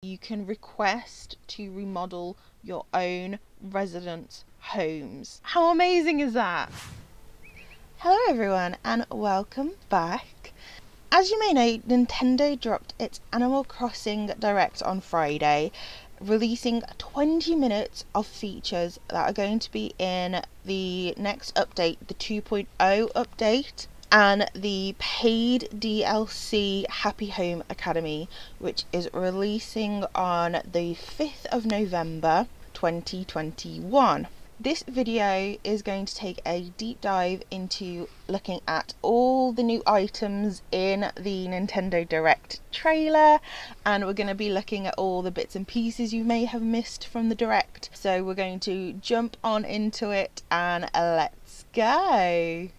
You can request to remodel your own residence homes. How amazing is that? Hello everyone and welcome back. As you may know, Nintendo dropped its Animal Crossing Direct on Friday, releasing 20 minutes of features that are going to be in the next update, the 2.0 update, and the paid DLC Happy Home Academy, which is releasing on the 5th of November 2021. This video is going to take a deep dive into looking at all the new items in the Nintendo Direct trailer, and we're going to be looking at all the bits and pieces you may have missed from the Direct. So we're going to jump on into it and let's go.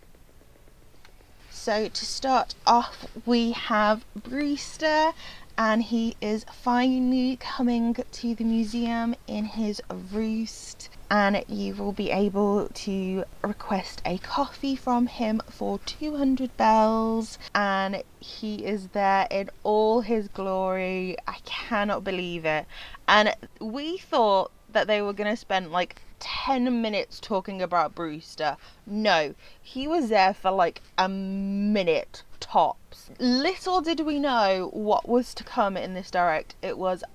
So to start off, we have Brewster, and he is finally coming to the museum in his roost, and you will be able to request a coffee from him for 200 bells, and he is there in all his glory. I cannot believe it. And we thought that they were going to spend like 10 minutes talking about Brewster. No, he was there for like a minute tops. Little did we know what was to come in this Direct. It was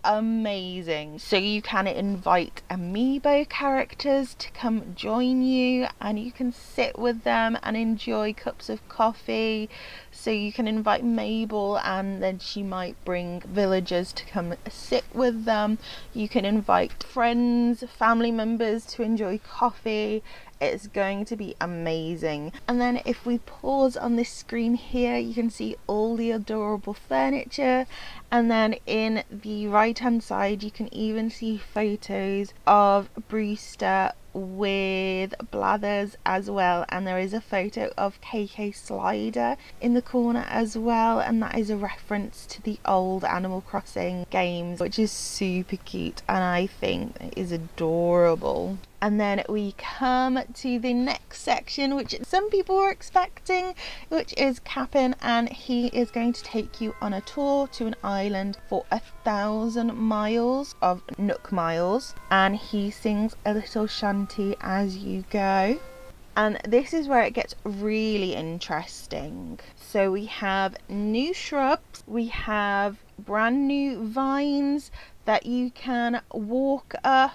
amazing. So you can invite amiibo characters to come join you, and you can sit with them and enjoy cups of coffee. So you can invite Mabel, and then she might bring villagers to come sit with them. You can invite friends, family members to enjoy coffee. It's going to be amazing. And then if we pause on this screen here, you can see all the adorable furniture, and then in the right hand side you can even see photos of Brewster with Blathers as well, and there is a photo of KK Slider in the corner as well, and that is a reference to the old Animal Crossing games, which is super cute and I think it is adorable. And then we come to the next section, which some people were expecting, which is Cap'n, and he is going to take you on a tour to an island for 1,000 miles of Nook miles, and he sings a little shanty as you go. And this is where it gets really interesting. So we have new shrubs, we have brand new vines that you can walk up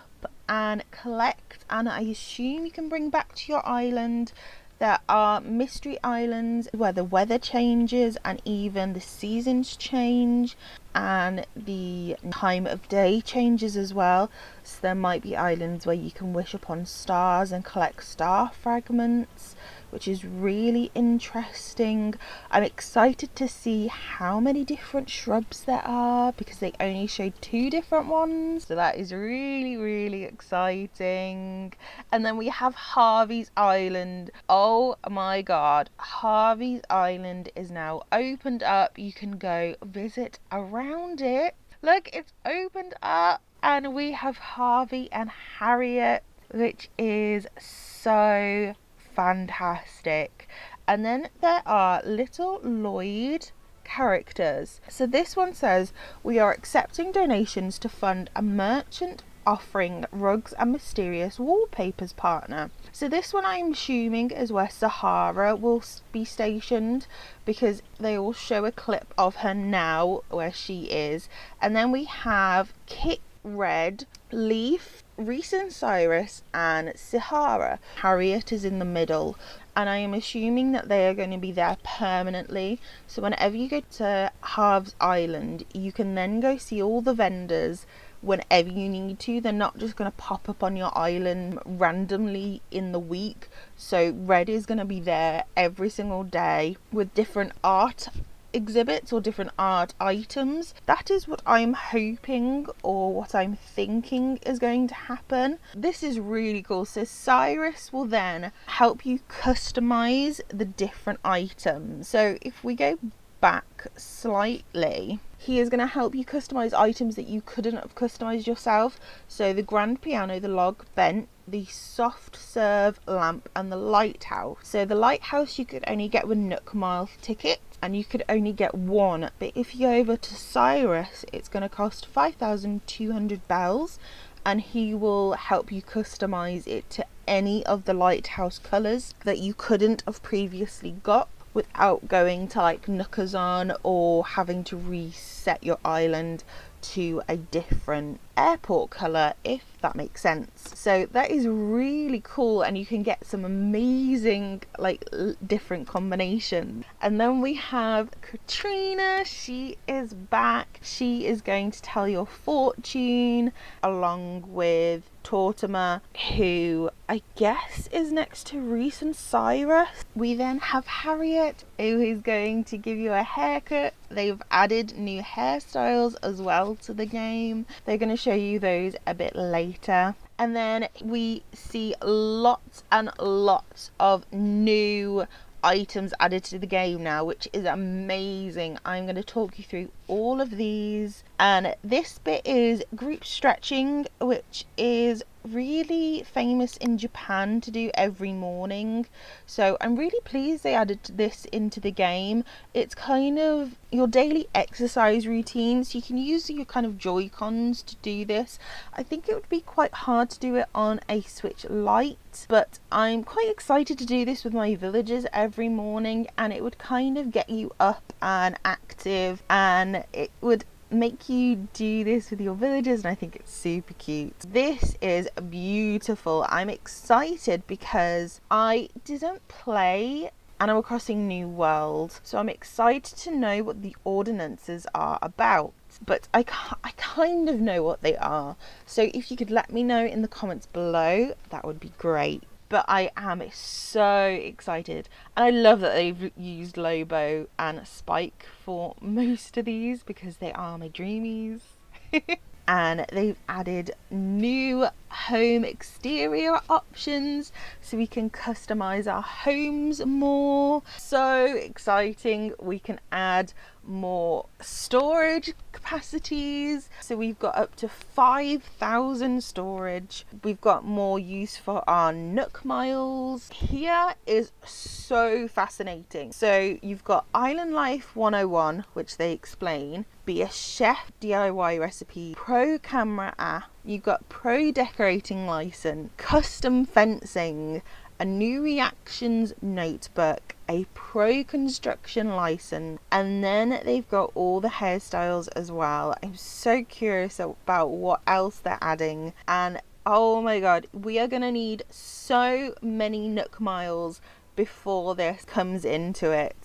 and collect, and I assume you can bring back to your island. There are mystery islands where the weather changes and even the seasons change and the time of day changes as well. So there might be islands where you can wish upon stars and collect star fragments, which is really interesting. I'm excited to see how many different shrubs there are, because they only showed 2 different ones, so that is really exciting. And then we have Harvey's Island. Oh my god, Harvey's Island is now opened up. You can go visit around it. Look, it's opened up, and we have Harvey and Harriet, which is so fantastic. And then there are little Lloyd characters. So this one says, we are accepting donations to fund a merchant offering rugs and mysterious wallpapers partner. So this one I'm assuming is where Sahara will be stationed, because they will show a clip of her now where she is. And then we have Kit Red, Leaf, Reese and Cyrus, and Sahara. Harriet is in the middle, and I am assuming that they are going to be there permanently. So whenever you go to Harv's Island, you can then go see all the vendors whenever you need to. They're not just going to pop up on your island randomly in the week. So Red is going to be there every single day with different art exhibits or different art items. That is what I'm hoping, or what I'm thinking is going to happen. This is really cool. So Cyrus will then help you customize the different items. So if we go back slightly, he is going to help you customize items that you couldn't have customized yourself. So the grand piano, the log bench, the soft serve lamp, and the lighthouse. So the lighthouse you could only get with Nook Mile ticket, and you could only get one, but if you go over to Cyrus, it's going to cost 5,200 bells, and he will help you customize it to any of the lighthouse colors that you couldn't have previously got, without going to like Nookazon or having to reset your island to a different airport color, if that makes sense. So that is really cool, and you can get some amazing like different combinations. And then we have Katrina. She is back. She is going to tell your fortune, along with Tortimer, who I guess is next to Reese and Cyrus. We then have Harriet, who is going to give you a haircut. They've added new hairstyles as well to the game. They're going to show you those a bit later. And then we see lots and lots of new items added to the game now, which is amazing. I'm going to talk you through all of these, and this bit is group stretching, which is really famous in Japan to do every morning. So I'm really pleased they added this into the game. It's kind of your daily exercise routine, so you can use your kind of Joy-Cons to do this. I think it would be quite hard to do it on a Switch Lite, but I'm quite excited to do this with my villagers every morning, and it would kind of get you up and active, and it would make you do this with your villagers, and I think it's super cute. This is beautiful. I'm excited because I didn't play Animal Crossing New World, so I'm excited to know what the ordinances are about, but I kind of know what they are. So if you could let me know in the comments below, that would be great. But I am so excited, and I love that they've used Lobo and Spike for most of these because they are my dreamies. And they've added new home exterior options so we can customize our homes more. So exciting. We can add more storage capacities, so we've got up to 5,000 storage. We've got more use for our Nook Miles. Here is so fascinating. So you've got Island Life 101, which they explain, be a chef DIY recipe, pro camera app, you've got pro decorating license, custom fencing, a new reactions notebook, a pro construction license, and then they've got all the hairstyles as well. I'm so curious about what else they're adding, and oh my god, we are gonna need so many Nook Miles before this comes into it.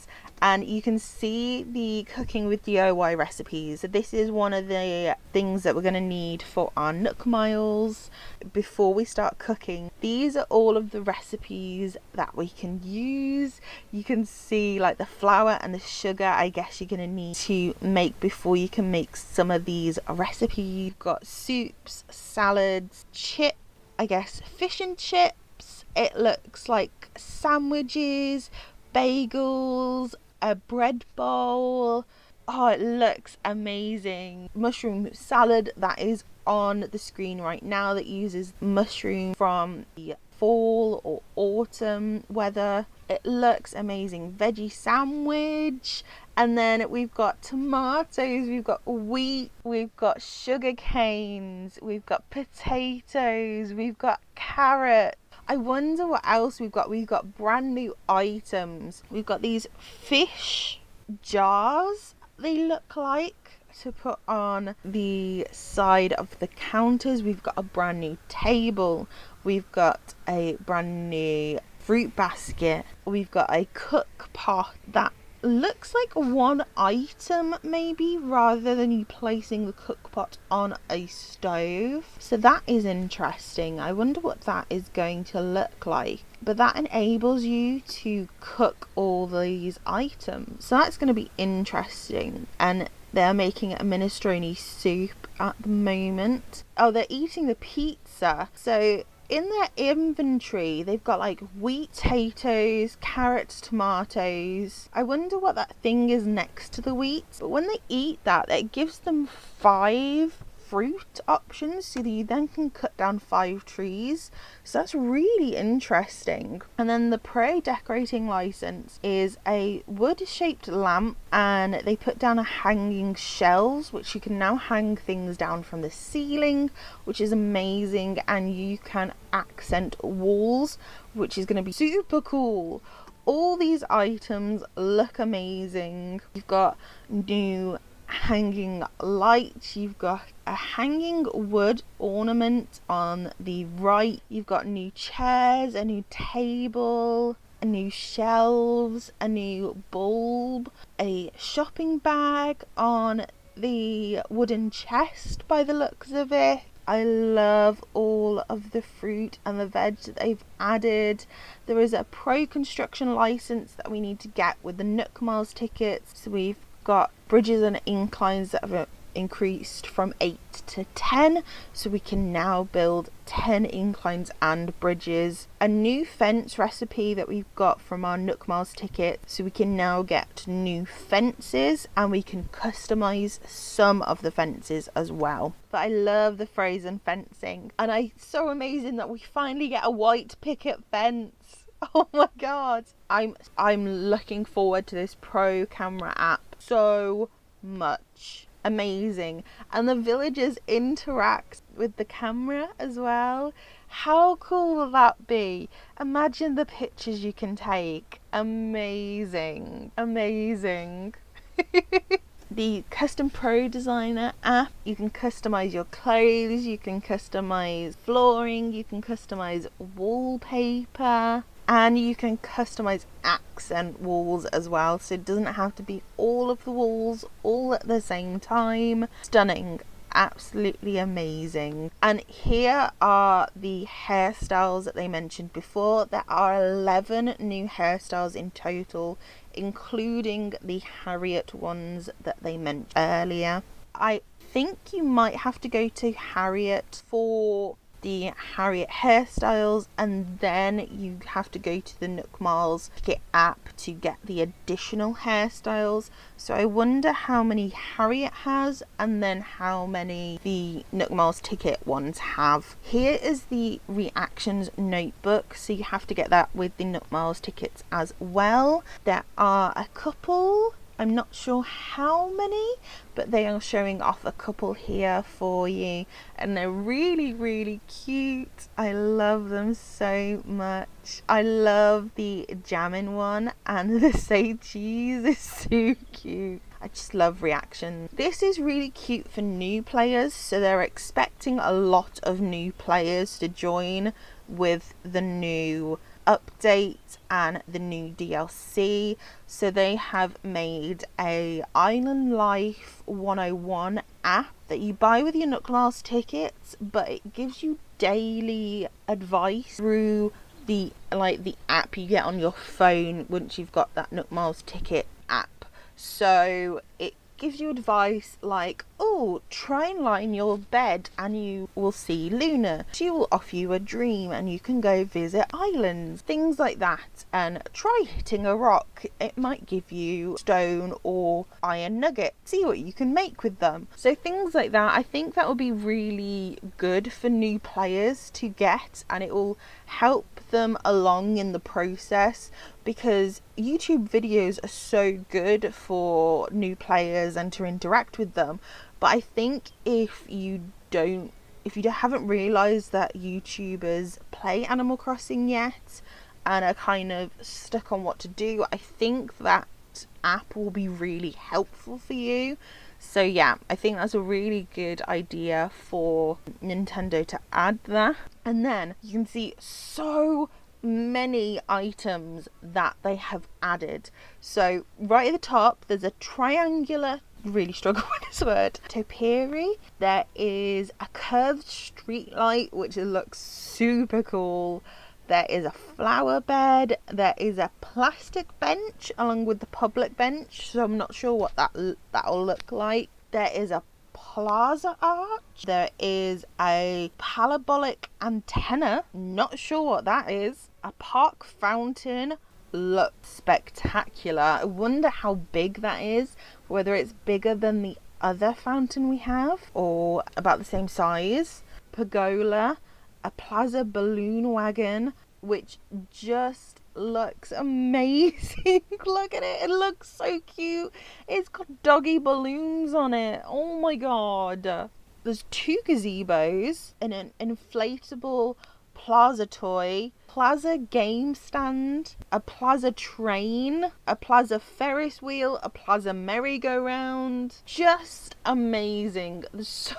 And you can see the cooking with DIY recipes. So this is one of the things that we're going to need for our Nook Miles before we start cooking. These are all of the recipes that we can use. You can see like the flour and the sugar, I guess you're going to need to make before you can make some of these recipes. You've got soups, salads, I guess fish and chips. It looks like sandwiches, bagels, a bread bowl. Oh, it looks amazing. Mushroom salad that is on the screen right now that uses mushroom from the fall or autumn weather. It looks amazing. Veggie sandwich, and then we've got tomatoes, we've got wheat, we've got sugar canes, we've got potatoes, we've got carrots. I wonder what else we've got. We've got brand new items. We've got these fish jars, they look like, to put on the side of the counters. We've got a brand new table. We've got a brand new fruit basket. We've got a cook pot that looks like one item maybe, rather than you placing the cook pot on a stove. So that is interesting. I wonder what that is going to look like. But that enables you to cook all these items. So that's going to be interesting. And they're making a minestrone soup at the moment. Oh, they're eating the pizza. So in their inventory, they've got like wheat, potatoes, carrots, tomatoes. I wonder what that thing is next to the wheat. But when they eat that, it gives them 5 fruit options, so that you then can cut down 5 trees. So that's really interesting. And then the pro decorating license is a wood shaped lamp, and they put down a hanging shelves, which you can now hang things down from the ceiling, which is amazing. And you can accent walls, which is going to be super cool. All these items look amazing. You've got new hanging lights, you've got a hanging wood ornament on the right, you've got new chairs, a new table, a new shelves, a new bulb, a shopping bag on the wooden chest by the looks of it. I love all of the fruit and the veg that they've added. There is a pro construction license that we need to get with the Nook Miles tickets. So we've got bridges and inclines that have increased from 8 to 10, so we can now build 10 inclines and bridges. A new fence recipe that we've got from our Nook Miles ticket, so we can now get new fences, and we can customize some of the fences as well. But I love the frozen fencing, and it's so amazing that we finally get a white picket fence. Oh my god, I'm looking forward to this pro camera app so much. Amazing. And the villagers interact with the camera as well. How cool will that be? Imagine the pictures you can take. Amazing. The custom pro designer app, you can customize your clothes, you can customize flooring, you can customize wallpaper, and you can customize accent walls as well, so it doesn't have to be all of the walls all at the same time. Stunning. Absolutely amazing. And here are the hairstyles that they mentioned before. There are 11 new hairstyles in total, including the Harriet ones that they mentioned earlier. I think you might have to go to Harriet for the Harriet hairstyles, and then you have to go to the Nook Miles ticket app to get the additional hairstyles. So I wonder how many Harriet has and then how many the Nook Miles ticket ones have. Here is the reactions notebook, so you have to get that with the Nook Miles tickets as well. There are a couple, I'm not sure how many, but they are showing off a couple here for you, and they're really cute. I love them so much. I love the jamming one, and the say cheese is so cute. I just love reaction. This is really cute for new players, so they're expecting a lot of new players to join with the new update and the new DLC. So they have made a Island Life 101 app that you buy with your Nook Miles tickets, but it gives you daily advice through the app you get on your phone once you've got that Nook Miles ticket app. So it gives you advice like, oh, try and lie in your bed and you will see Luna. She will offer you a dream and you can go visit islands, things like that. And try hitting a rock, it might give you stone or iron nugget. See what you can make with them. So things like that, I think that will be really good for new players to get, and it will help them along in the process, because YouTube videos are so good for new players and to interact with them. But I think if you haven't realized that YouTubers play Animal Crossing yet and are kind of stuck on what to do, I think that app will be really helpful for you. So yeah, I think that's a really good idea for Nintendo to add that. And then you can see so many items that they have added. So right at the top there's a triangular, really struggle with this word, topiary. There is a curved street light which looks super cool. There is a flower bed. There is a plastic bench along with the public bench, so I'm not sure what that'll look like. There is a plaza arch. There is a parabolic antenna. Not sure what that is. A park fountain. Looks spectacular. I wonder how big that is. Whether it's bigger than the other fountain we have or about the same size. Pergola. A plaza balloon wagon, which just looks amazing. Look at it. It looks so cute. It's got doggy balloons on it. Oh my god. There's 2 gazebos and an inflatable plaza toy, plaza game stand, a plaza train, a plaza Ferris wheel, a plaza merry-go-round. Just amazing. There's so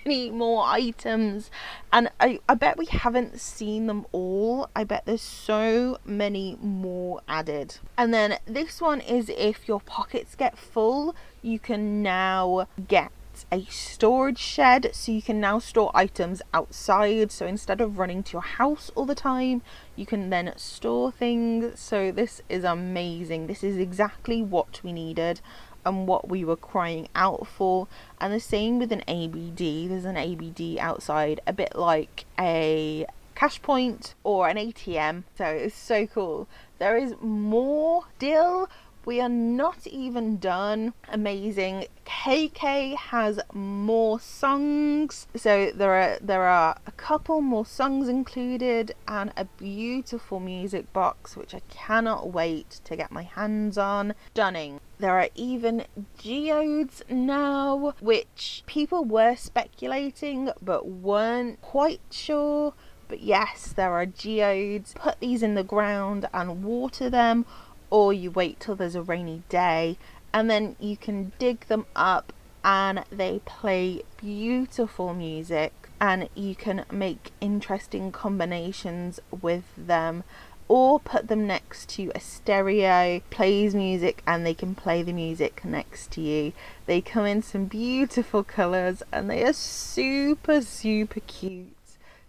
many more items, and I bet we haven't seen them all. I bet there's so many more added. And then this one is if your pockets get full, you can now get a storage shed, so you can now store items outside. So instead of running to your house all the time, you can then store things. So this is amazing. This is exactly what we needed and what we were crying out for. And the same with an ABD. There's an ABD outside, a bit like a cash point or an ATM. So it's so cool. There is more still. We are not even done. Amazing. KK has more songs. So there are a couple more songs included and a beautiful music box, which I cannot wait to get my hands on. Stunning. There are even geodes now, which people were speculating but weren't quite sure. But yes, there are geodes. Put these in the ground and water them, or you wait till there's a rainy day and then you can dig them up and they play beautiful music, and you can make interesting combinations with them, or put them next to a stereo, plays music, and they can play the music next to you. They come in some beautiful colours and they are super cute.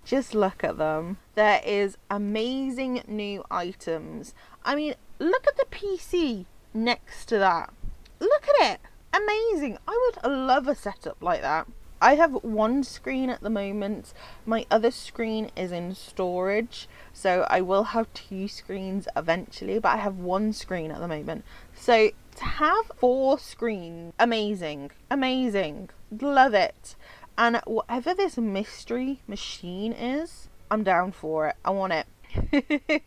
Just look at them. There is amazing new items. I mean, look at the PC next to that. Look at it. Amazing. I would love a setup like that. I have one screen at the moment. My other screen is in storage, so I will have 2 screens eventually, but I have one screen at the moment. So to have 4 screens, amazing. Love it. And whatever this mystery machine is, I'm down for it. I want it.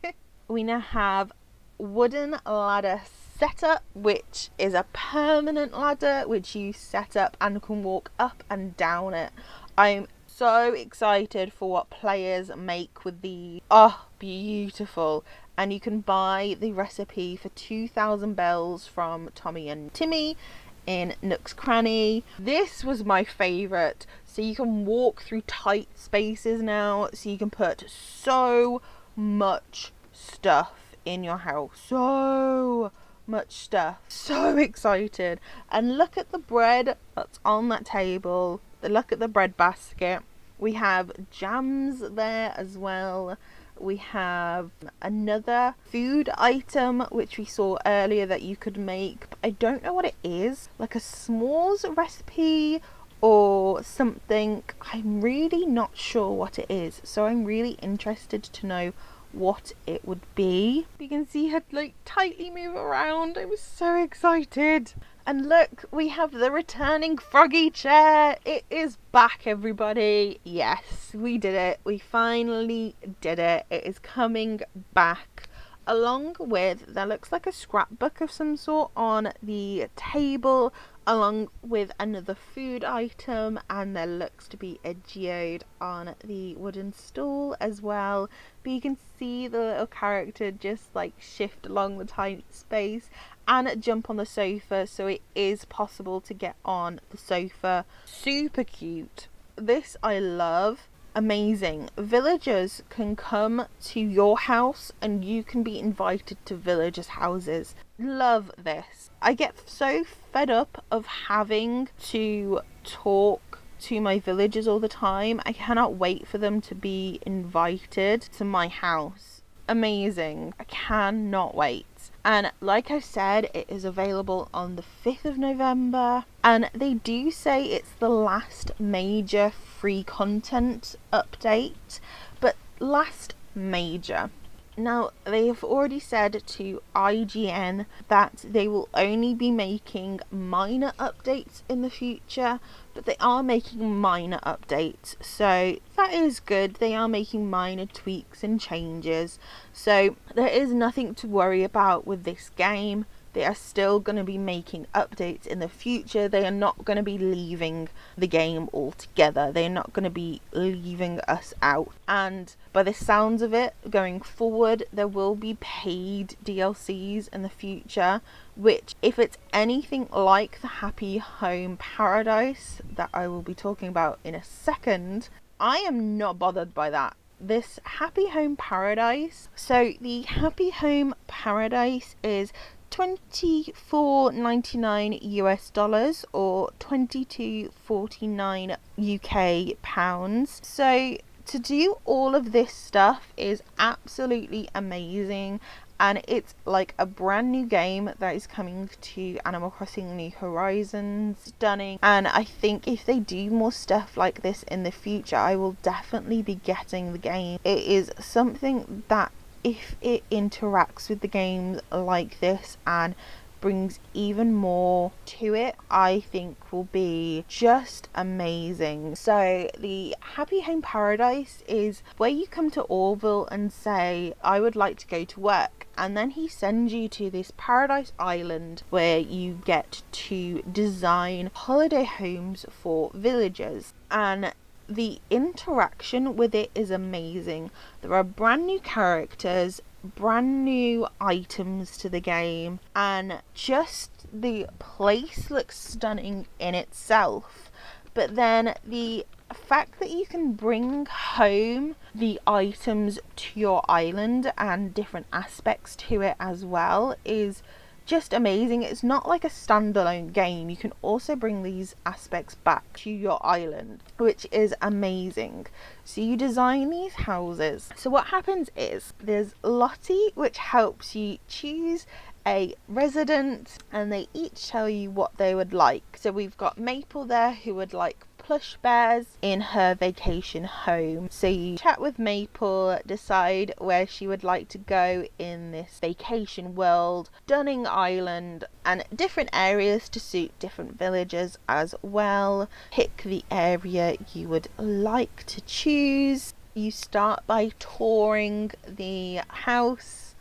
We now have wooden ladder setup, which is a permanent ladder which you set up and can walk up and down it. I'm so excited for what players make with these. Oh, beautiful. And you can buy the recipe for 2,000 bells from Tommy and Timmy in Nook's Cranny. This was my favourite. So you can walk through tight spaces now, so you can put so much stuff in your house. So much stuff. So excited. And look at the bread that's on that table. Look at the bread basket. We have jams there as well. We have another food item which we saw earlier that you could make. I don't know what it is. Like a s'mores recipe or something. I'm really not sure what it is. So I'm really interested to know what it would be. You can see her like tightly move around. I was so excited. And look, we have the returning froggy chair. It is back, everybody. Yes, we did it. We finally did it. It is coming back. Along with, there looks like a scrapbook of some sort on the table, along with another food item, and there looks to be a geode on the wooden stool as well. But you can see the little character just like shift along the tiny space and jump on the sofa, so it is possible to get on the sofa. Super cute. This I love. Amazing. Villagers can come to your house and you can be invited to villagers' houses. Love this. I get so fed up of having to talk to my villagers all the time. I cannot wait for them to be invited to my house. Amazing. I cannot wait. And like I said, it is available on the 5th of November. And they do say it's the last major free content update, but last major. Now, they have already said to IGN that they will only be making minor updates in the future, but they are making minor updates, so that is good. They are making minor tweaks and changes, so there is nothing to worry about with this game. They are still going to be making updates in the future. They are not going to be leaving the game altogether. They are not going to be leaving us out. And by the sounds of it, going forward, there will be paid DLCs in the future, which, if it's anything like the Happy Home Paradise that I will be talking about in a second, I am not bothered by that. This Happy Home Paradise, so the Happy Home Paradise is $24.99 US dollars or $22.49 UK pounds. So to do all of this stuff is absolutely amazing, and it's like a brand new game that is coming to Animal Crossing New Horizons. Stunning. And I think if they do more stuff like this in the future, I will definitely be getting the game. It is something that, if it interacts with the games like this and brings even more to it, I think will be just amazing. So the Happy Home Paradise is where you come to Orville and say, I would like to go to work, and then he sends you to this paradise island where you get to design holiday homes for villagers. And the interaction with it is amazing. There are brand new characters, brand new items to the game, and just the place looks stunning in itself. But then the fact that you can bring home the items to your island and different aspects to it as well is just amazing. It's not like a standalone game. You can also bring these aspects back to your island, which is amazing. So you design these houses. So what happens is there's Lottie, which helps you choose a resident, and they each tell you what they would like. So we've got Maple there, who would like plush bears in her vacation home. So you chat with Maple, decide where she would like to go in this vacation world, Dunning Island, and different areas to suit different villagers as well. Pick the area you would like to choose. You start by touring the house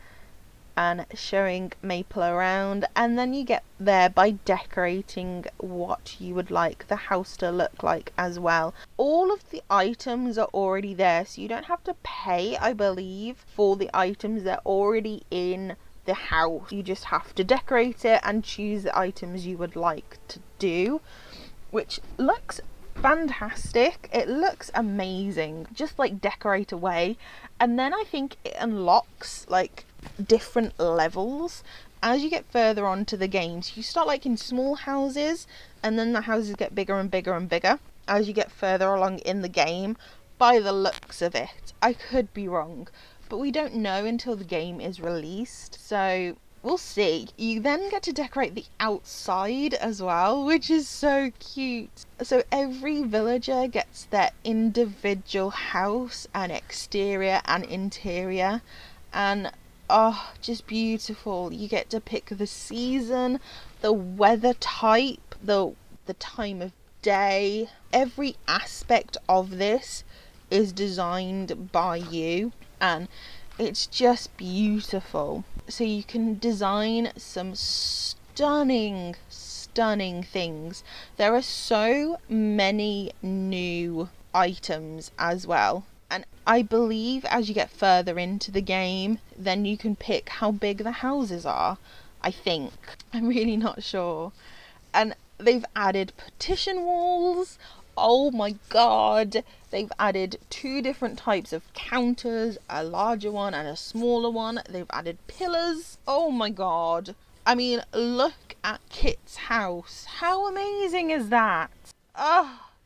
and showing Maple around, and then you get there by decorating what you would like the house to look like as well. All of the items are already there, so you don't have to pay, I believe, for the items. They're already in the house. You just have to decorate it and choose the items you would like to do, which looks fantastic. It looks amazing. Just like decorate away, and then I think it unlocks like different levels as you get further onto the games. You start like in small houses, and then the houses get bigger and bigger and bigger as you get further along in the game, by the looks of it. I could be wrong, but we don't know until the game is released, so we'll see. You then get to decorate the outside as well, which is so cute. So every villager gets their individual house and exterior and interior, and oh, just beautiful. You get to pick the season, the weather type, the time of day. Every aspect of this is designed by you, and it's just beautiful. So you can design some stunning things. There are so many new items as well. And I believe as you get further into the game, then you can pick how big the houses are. I think. I'm really not sure. And they've added partition walls. Oh my god. They've added 2 different types of counters, a larger one and a smaller one. They've added pillars. Oh my god. I mean, look at Kit's house. How amazing is that?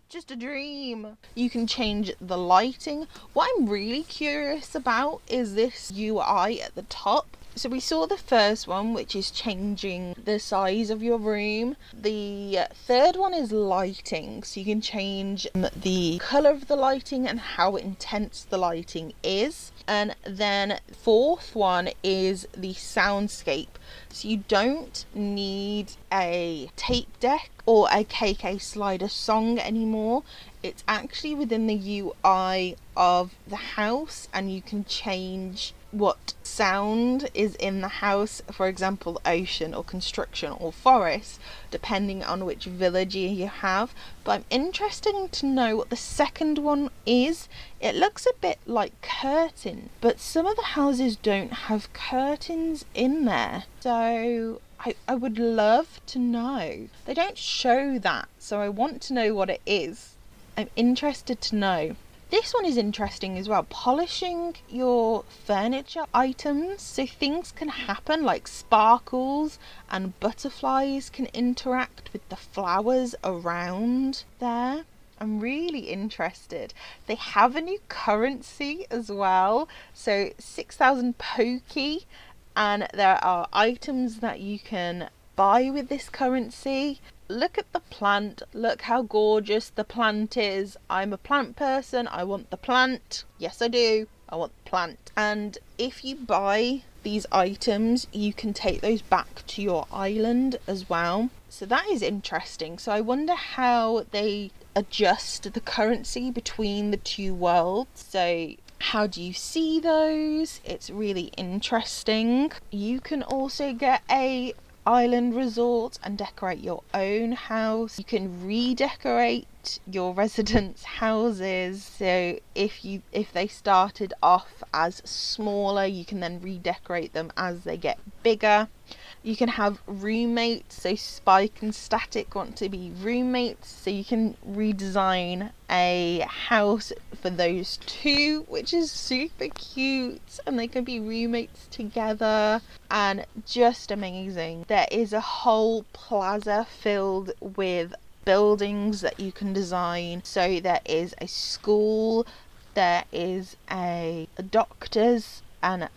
Just a dream. You can change the lighting. What I'm really curious about is this UI at the top. So we saw the first one, which is changing the size of your room. The third one is lighting, so you can change the colour of the lighting and how intense the lighting is. And then fourth one is the soundscape. So you don't need a tape deck or a KK slider song anymore. It's actually within the UI of the house, and you can change what sound is in the house, for example ocean or construction or forest, depending on which villager you have. But I'm interested to know what the second one is. It looks a bit like curtain, but some of the houses don't have curtains in there, so I would love to know. They don't show that, so I want to know what it is. I'm interested to know. This one is interesting as well. Polishing your furniture items, so things can happen like sparkles and butterflies can interact with the flowers around there. I'm really interested. They have a new currency as well, so 6,000 Poki, and there are items that you can buy with this currency. Look at the plant. Look how gorgeous the plant is. I'm a plant person. I want the plant. Yes, I do. I want the plant. And if you buy these items, you can take those back to your island as well. So that is interesting. So I wonder how they adjust the currency between the two worlds. So how do you see those? It's really interesting. You can also get a island resort and decorate your own house. You can redecorate your residents' houses, so if they started off as smaller, you can then redecorate them as they get bigger. You can have roommates, so Spike and Static want to be roommates, so you can redesign a house for those two, which is super cute, and they can be roommates together, and just amazing. There is a whole plaza filled with buildings that you can design. So there is a school, there is a doctor's, and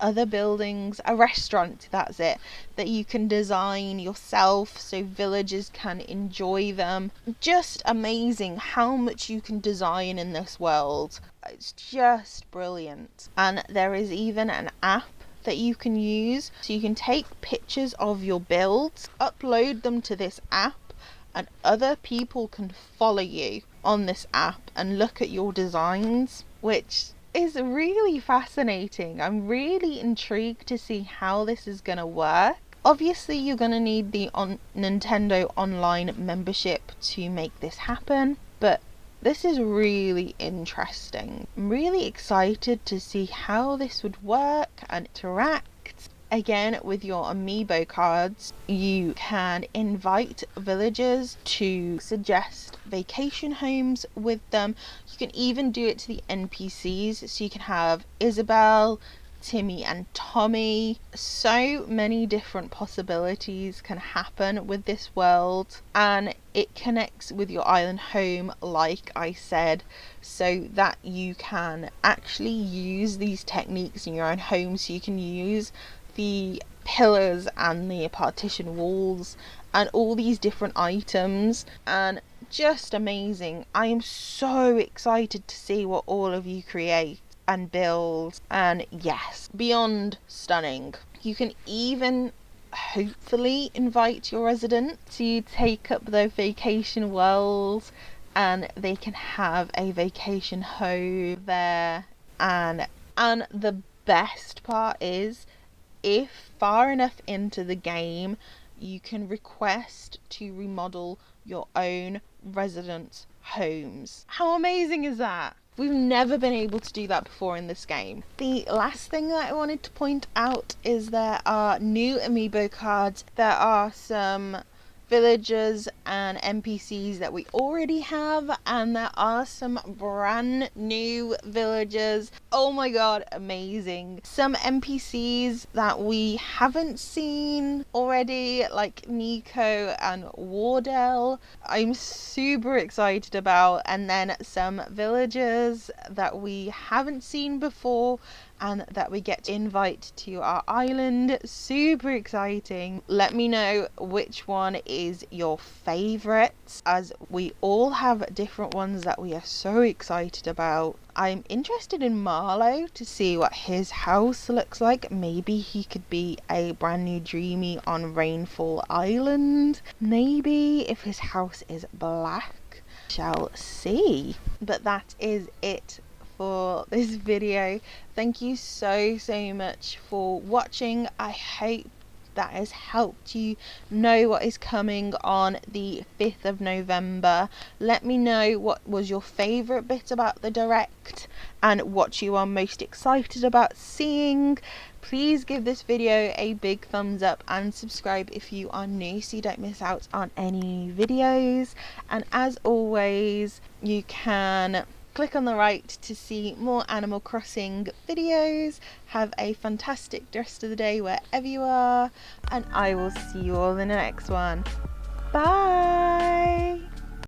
other buildings, a restaurant, that's it, that you can design yourself so villagers can enjoy them. Just amazing how much you can design in this world. It's just brilliant. And there is even an app that you can use, so you can take pictures of your builds, upload them to this app, and other people can follow you on this app and look at your designs, which is really fascinating. I'm really intrigued to see how this is going to work. Obviously you're going to need the Nintendo Online membership to make this happen, but this is really interesting. I'm really excited to see how this would work and interact. Again, with your amiibo cards, you can invite villagers to suggest vacation homes with them. You can even do it to the NPCs, so you can have Isabel, Timmy and Tommy. So many different possibilities can happen with this world, and it connects with your island home, like I said, so that you can actually use these techniques in your own home. So you can use the pillars and the partition walls and all these different items, and just amazing. I am so excited to see what all of you create and build, and yes, beyond stunning. You can even hopefully invite your residents to take up their vacation world, and they can have a vacation home there. And the best part is, if far enough into the game, you can request to remodel your own residents' homes. How amazing is that? We've never been able to do that before in this game. The last thing that I wanted to point out is there are new amiibo cards. There are some villagers and NPCs that we already have, and there are some brand new villagers. Oh my god, amazing. Some NPCs that we haven't seen already, like Nico and Wardell, I'm super excited about, and then some villagers that we haven't seen before, and that we get to invite to our island. Super exciting. Let me know which one is your favourite, as we all have different ones that we are so excited about. I'm interested in Marlowe to see what his house looks like. Maybe he could be a brand new Dreamy on Rainfall Island. Maybe if his house is black. Shall see. But that is it for this video. Thank you so much for watching. I hope that has helped you know what is coming on the 5th of November. Let me know what was your favourite bit about the direct and what you are most excited about seeing. Please give this video a big thumbs up and subscribe if you are new so you don't miss out on any videos. And as always, you can click on the right to see more Animal Crossing videos. Have a fantastic rest of the day wherever you are, and I will see you all in the next one. Bye!